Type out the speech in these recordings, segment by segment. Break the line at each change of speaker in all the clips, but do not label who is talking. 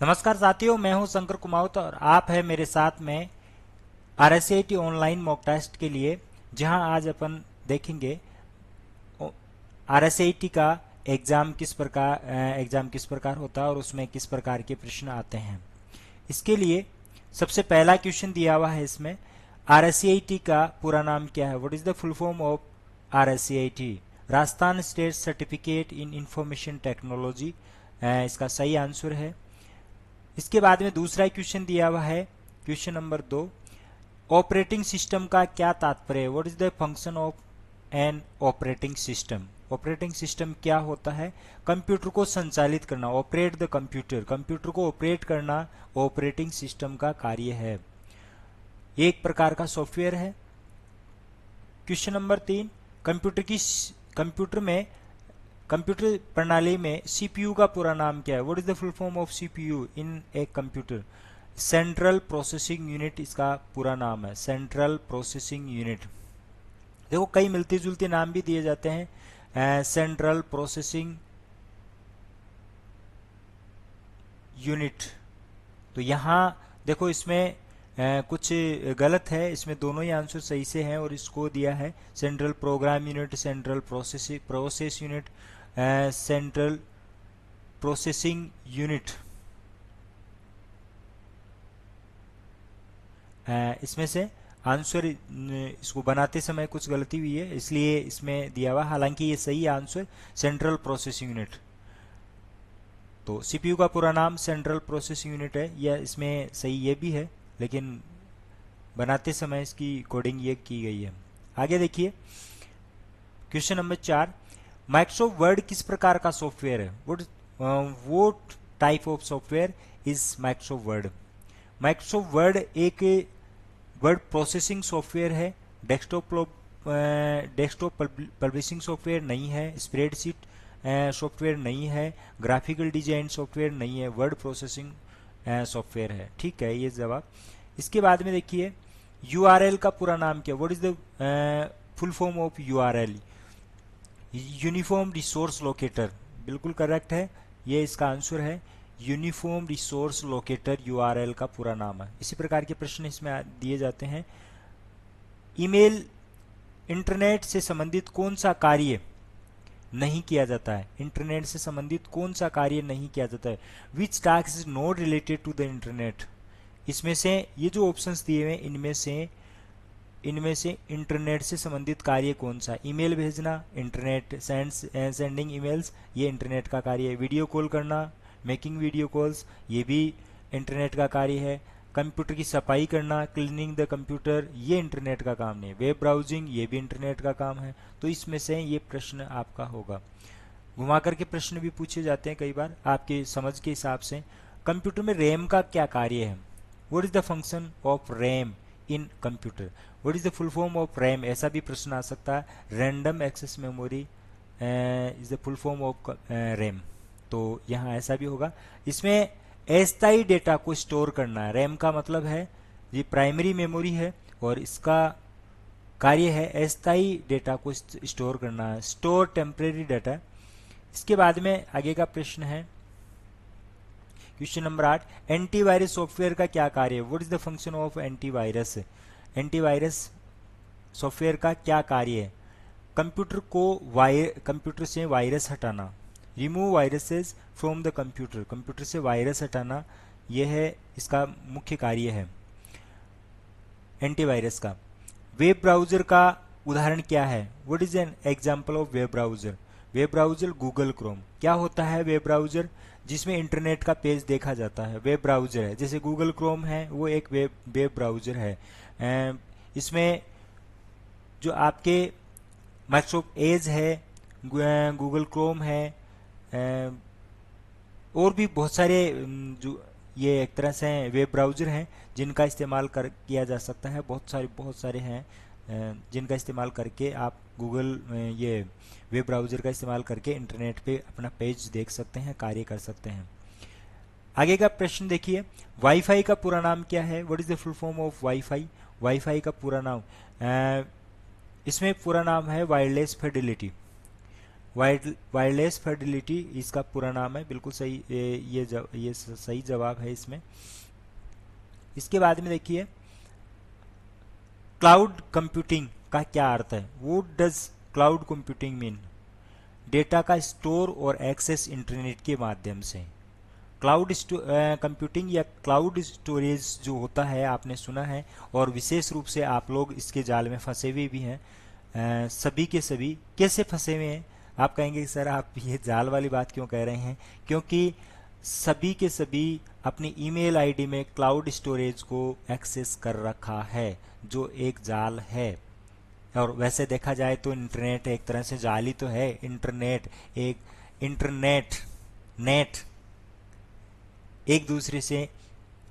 नमस्कार साथियों, मैं हूं शंकर कुमावत और आप है मेरे साथ में RSCIT ऑनलाइन मॉक टेस्ट के लिए, जहां आज अपन देखेंगे RSCIT का एग्जाम किस प्रकार होता है और उसमें किस प्रकार के प्रश्न आते हैं। इसके लिए सबसे पहला क्वेश्चन दिया हुआ है। इसमें RSCIT का पूरा नाम क्या है? What is the full form of RSCIT? Rajasthan state certificate in information technology इसका सही आंसर है। इसके बाद में दूसरा क्वेश्चन दिया हुआ है, क्वेश्चन नंबर 2, ऑपरेटिंग सिस्टम का क्या तात्पर्य है? What is the function of an operating system? Operating system क्या होता है? कंप्यूटर को संचालित करना, ऑपरेट द कंप्यूटर, कंप्यूटर को ऑपरेट करना ऑपरेटिंग सिस्टम का कार्य है। एक प्रकार का सॉफ्टवेयर है। क्वेश्चन नंबर 3, कंप्यूटर प्रणाली में सीपीयू का पूरा नाम क्या है? What is the full form of CPU in a computer? Central processing unit इसका पूरा नाम है, सेंट्रल प्रोसेसिंग यूनिट। देखो कई मिलते जुलते नाम भी दिए जाते हैं, सेंट्रल प्रोसेसिंग यूनिट। तो यहाँ देखो इसमें कुछ गलत है, इसमें दोनों ही आंसर सही से हैं और इसको दिया है central program unit, central process unit, central processing unit. इसमें से आंसर इसको बनाते समय कुछ गलती हुई है, इसलिए इसमें दिया हुआ, हालांकि ये सही आंसर सेंट्रल प्रोसेसिंग यूनिट। तो सीपीयू का पूरा नाम सेंट्रल प्रोसेसिंग यूनिट है, यह इसमें सही ये भी है, लेकिन बनाते समय इसकी कोडिंग ये की गई है। आगे देखिए क्वेश्चन नंबर 4, माइक्रोसॉफ्ट वर्ड किस प्रकार का सॉफ्टवेयर है? What type of software is Microsoft word? Microsoft word एक वर्ड प्रोसेसिंग सॉफ्टवेयर है, डेस्कटॉप पब्लिशिंग सॉफ्टवेयर नहीं है, स्प्रेडशीट सॉफ्टवेयर नहीं है, ग्राफिकल डिजाइन सॉफ्टवेयर नहीं है, वर्ड प्रोसेसिंग सॉफ्टवेयर है। ठीक है, ये जवाब। इसके बाद में देखिए URL का पूरा नाम क्या? What is the full form of URL? Uniform resource locator, बिल्कुल करेक्ट है, ये इसका आंसर है। यूनिफॉर्म रिसोर्स लोकेटर URL का पूरा नाम है। इसी प्रकार के प्रश्न इसमें दिए जाते हैं। ईमेल, इंटरनेट से संबंधित कौन सा कार्य नहीं किया जाता है? इंटरनेट से संबंधित कौन सा कार्य नहीं किया जाता है? Which task is not related to the internet? इसमें से ये जो ऑप्शंस दिए हुए इनमें से इंटरनेट से संबंधित कार्य कौन सा? ईमेल भेजना, इंटरनेट सेंडिंग ईमेल्स, ये इंटरनेट का कार्य है। वीडियो कॉल करना, मेकिंग वीडियो कॉल्स, ये भी इंटरनेट का कार्य है। कंप्यूटर की सफाई करना, क्लीनिंग द कंप्यूटर, ये इंटरनेट का काम नहीं। वेब ब्राउजिंग, ये भी इंटरनेट का काम है। तो इसमें से ये प्रश्न आपका होगा। घुमा करके प्रश्न भी पूछे जाते हैं कई बार आपके समझ के हिसाब से। कंप्यूटर में रैम का क्या कार्य है? What is the function of RAM in computer? What is the full form of RAM? ऐसा भी प्रश्न आ सकता है। Random access memory is the full form of RAM. तो यहाँ ऐसा भी होगा। इसमें अस्थायी डेटा को स्टोर करना है। रैम का मतलब है ये प्राइमरी मेमोरी है और इसका कार्य है अस्थायी डेटा को स्टोर करना है, स्टोर टेम्परेरी डाटा। इसके बाद में आगे का प्रश्न है क्वेश्चन नंबर 8, एंटीवायरस सॉफ्टवेयर का क्या कार्य है? What is the function of antivirus? Antivirus software का क्या कार्य है? कंप्यूटर से वायरस हटाना, remove viruses from the computer, computer से वायरस हटाना, यह है इसका मुख्य कार्य है एंटीवायरस का। वेब ब्राउजर का उदाहरण क्या है? What is an example of web browser? Web browser Google Chrome. क्या होता है वेब ब्राउजर? जिसमें इंटरनेट का पेज देखा जाता है, वेब ब्राउजर है। जैसे गूगल क्रोम है, वो एक वेब ब्राउजर है। इसमें जो आपके माइक्रोसॉफ्ट एज है, गूगल क्रोम है, और भी बहुत सारे जो ये एक तरह से वेब ब्राउज़र हैं जिनका इस्तेमाल किया जा सकता है। बहुत सारे हैं जिनका इस्तेमाल करके आप ये वेब ब्राउज़र का इस्तेमाल करके इंटरनेट पे अपना पेज देख सकते हैं, कार्य कर सकते हैं। आगे का प्रश्न देखिए, वाईफाई का पूरा नाम क्या है? What is the full form of wifi? Wifi का पूरा नाम, इसमें पूरा नाम है वायरलेस फिडेलिटी। वायरलेस फिडेलिटी इसका पूरा नाम है, बिल्कुल सही। ये सही जवाब है इसमें। इसके बाद में देखिए क्लाउड कंप्यूटिंग का क्या अर्थ है। What does cloud computing mean? Data का स्टोर और एक्सेस इंटरनेट के माध्यम से। क्लाउड कंप्यूटिंग या क्लाउड स्टोरेज जो होता है आपने सुना है, और विशेष रूप से आप लोग इसके जाल में फंसे हुए भी हैं। सभी के सभी कैसे फंसे हुए हैं? आप कहेंगे सर आप ये जाल वाली बात क्यों कह रहे हैं? क्योंकि सभी के सभी अपनी ईमेल आईडी में क्लाउड स्टोरेज को एक्सेस कर रखा है, जो एक जाल है। और वैसे देखा जाए तो इंटरनेट एक तरह से जाल ही तो है। इंटरनेट नेट एक दूसरे से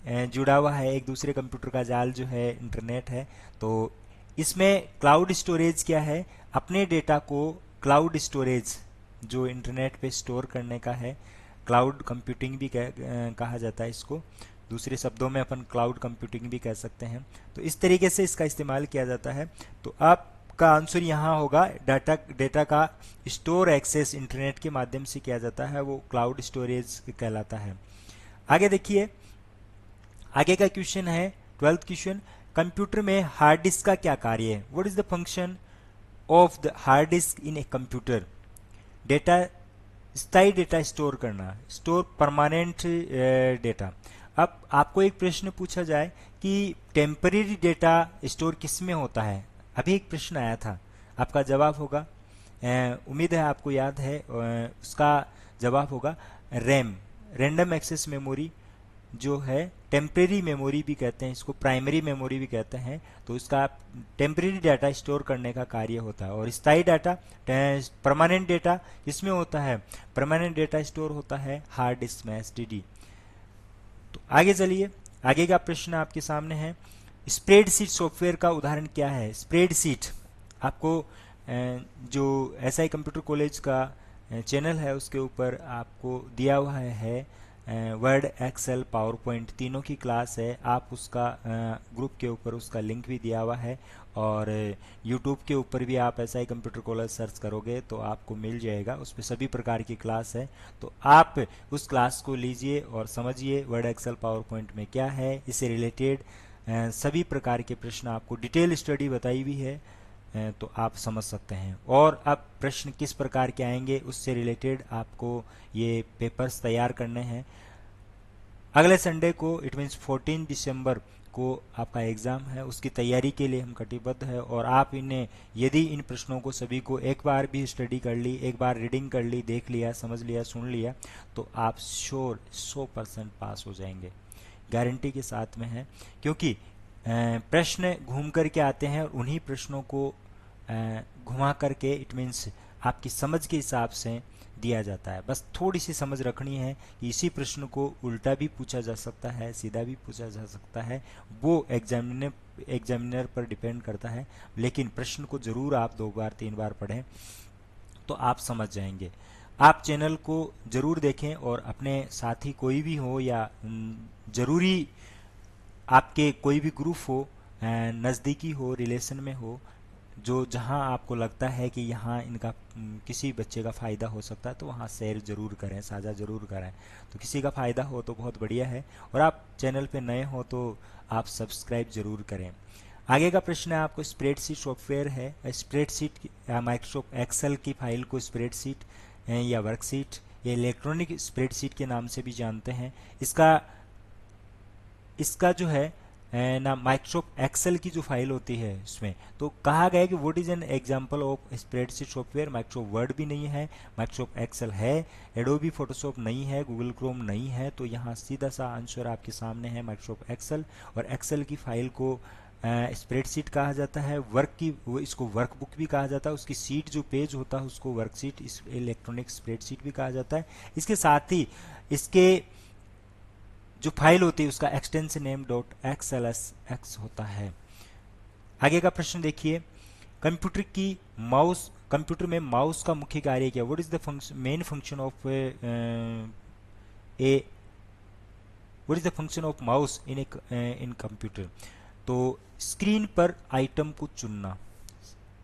जुड़ा हुआ है, एक दूसरे कंप्यूटर का जाल जो है इंटरनेट है। तो इसमें क्लाउड स्टोरेज क्या है? अपने डेटा को क्लाउड स्टोरेज जो इंटरनेट पे स्टोर करने का है, क्लाउड कंप्यूटिंग भी कहा जाता है इसको। दूसरे शब्दों में अपन क्लाउड कंप्यूटिंग भी कह सकते हैं। तो इस तरीके से इसका इस्तेमाल किया जाता है। तो आपका आंसर यहाँ होगा डेटा का स्टोर एक्सेस इंटरनेट के माध्यम से किया जाता है, वो क्लाउड स्टोरेज कहलाता है। आगे देखिए, आगे का क्वेश्चन है 12th क्वेश्चन। कंप्यूटर में हार्ड डिस्क का क्या कार्य है? What is the function of the hard disk in a computer? Data, स्थायी डेटा स्टोर करना, स्टोर परमानेंट डेटा। अब आपको एक प्रश्न पूछा जाए कि टेम्परेरी डेटा स्टोर किस में होता है? अभी एक प्रश्न आया था, आपका जवाब होगा, उम्मीद है आपको याद है, उसका जवाब होगा रैम, रैंडम एक्सेस मेमोरी जो है। टेम्परेरी मेमोरी भी कहते हैं इसको, प्राइमरी मेमोरी भी कहते हैं। तो इसका टेम्परेरी डाटा स्टोर करने का कार्य होता है। और स्थायी डाटा, परमानेंट डेटा किसमें होता है? परमानेंट डेटा स्टोर होता है हार्ड डिस्क में, एसटीडी। तो आगे चलिए, आगे का प्रश्न आपके सामने है। स्प्रेडशीट सॉफ्टवेयर का उदाहरण क्या है? स्प्रेडशीट आपको जो एसआई कंप्यूटर कॉलेज का चैनल है उसके ऊपर आपको दिया हुआ है। वर्ड, एक्सेल, पावर पॉइंट तीनों की क्लास है। आप उसका ग्रुप के ऊपर उसका लिंक भी दिया हुआ है, और यूट्यूब के ऊपर भी आप एसआई कंप्यूटर कॉलेज सर्च करोगे तो आपको मिल जाएगा, उस पर सभी प्रकार की क्लास है। तो आप उस क्लास को लीजिए और समझिए वर्ड, एक्सेल, पावर पॉइंट में क्या है, इससे रिलेटेड सभी प्रकार के प्रश्न आपको डिटेल स्टडी बताई हुई है, तो आप समझ सकते हैं। और अब प्रश्न किस प्रकार के आएंगे उससे रिलेटेड आपको ये पेपर्स तैयार करने हैं। अगले संडे को, इट मीन्स 14 दिसंबर को आपका एग्ज़ाम है, उसकी तैयारी के लिए हम कटिबद्ध है। और आप इन्हें, यदि इन प्रश्नों को सभी को एक बार भी स्टडी कर ली, एक बार रीडिंग कर ली, देख लिया, समझ लिया, सुन लिया, तो आप श्योर 100% पास हो जाएंगे, गारंटी के साथ में है। क्योंकि प्रश्न घूम करके आते हैं और उन्हीं प्रश्नों को घुमा करके, इट मीन्स आपकी समझ के हिसाब से दिया जाता है। बस थोड़ी सी समझ रखनी है कि इसी प्रश्न को उल्टा भी पूछा जा सकता है, सीधा भी पूछा जा सकता है, वो एग्जामिनर पर डिपेंड करता है। लेकिन प्रश्न को जरूर आप 2 बार 3 बार पढ़ें तो आप समझ जाएंगे। आप चैनल को जरूर देखें, और अपने साथी कोई भी हो या जरूरी आपके कोई भी ग्रुप हो, नज़दीकी हो, रिलेशन में हो, जो जहां आपको लगता है कि यहाँ इनका किसी बच्चे का फ़ायदा हो सकता है, तो वहाँ शेयर ज़रूर करें, साझा ज़रूर करें। तो किसी का फ़ायदा हो तो बहुत बढ़िया है। और आप चैनल पे नए हो तो आप सब्सक्राइब ज़रूर करें। आगे का प्रश्न है आपको, स्प्रेडशीट सॉफ्टवेयर है, स्प्रेडशीट माइक्रोसॉफ्ट एक्सेल की फाइल को स्प्रेडशीट या वर्कशीट या इलेक्ट्रॉनिक स्प्रेडशीट के नाम से भी जानते हैं। इसका जो है ना, माइक्रोसॉफ्ट एक्सेल की जो फाइल होती है इसमें, तो कहा गया है कि what is an example of spreadsheet software. Microsoft word भी नहीं है, माइक्रोसॉफ्ट एक्सेल है, एडोबी फोटोशॉप नहीं है, गूगल क्रोम नहीं है। तो यहाँ सीधा सा आंसर आपके सामने है माइक्रोसॉफ्ट एक्सेल। और एक्सेल की फाइल को स्प्रेडशीट कहा जाता है। इसको वर्कबुक भी कहा जाता है। उसकी सीट जो पेज होता है उसको वर्कशीट, इलेक्ट्रॉनिक स्प्रेडशीट भी कहा जाता है। इसके साथ ही इसके जो फाइल होती है उसका एक्सटेंशन नेम .xlsx होता है। आगे का प्रश्न देखिए, कंप्यूटर में माउस का मुख्य कार्य क्या? What is the main function of mouse in computer? तो स्क्रीन पर आइटम को चुनना,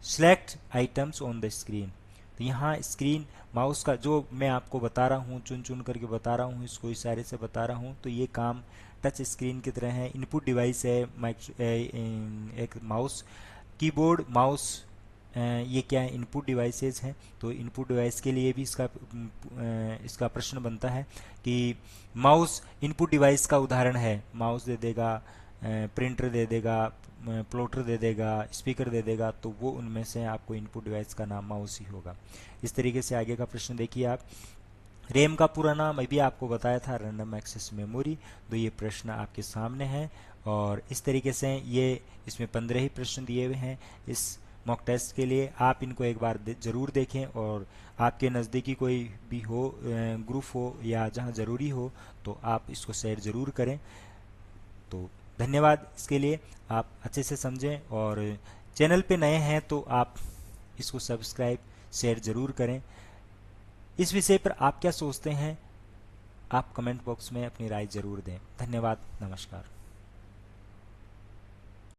select items on the screen, तो यहाँ स्क्रीन माउस का जो मैं आपको बता रहा हूँ, चुन चुन करके बता रहा हूँ, इसको इशारे से बता रहा हूँ, तो ये काम टच स्क्रीन की तरह है। इनपुट डिवाइस है एक माउस, कीबोर्ड, माउस, ये क्या है, इनपुट डिवाइसेस हैं। तो इनपुट डिवाइस के लिए भी इसका प्रश्न बनता है कि माउस इनपुट डिवाइस का उदाहरण है। माउस दे देगा, प्रिंटर दे देगा, प्लॉटर दे देगा, स्पीकर दे देगा, तो वो उनमें से आपको इनपुट डिवाइस का नाम माउस ही होगा। इस तरीके से आगे का प्रश्न देखिए आप। रैम का पूरा नाम अभी आपको बताया था, रैंडम एक्सेस मेमोरी। तो ये प्रश्न आपके सामने है और इस तरीके से ये इसमें 15 ही प्रश्न दिए हुए हैं इस मॉक टेस्ट के लिए। आप इनको एक बार ज़रूर देखें और आपके नज़दीकी कोई भी हो, ग्रुप हो या जहां ज़रूरी हो, तो आप इसको शेयर ज़रूर करें। तो धन्यवाद इसके लिए, आप अच्छे से समझें और चैनल पे नए हैं तो आप इसको सब्सक्राइब शेयर ज़रूर करें। इस विषय पर आप क्या सोचते हैं, आप कमेंट बॉक्स में अपनी राय ज़रूर दें। धन्यवाद, नमस्कार।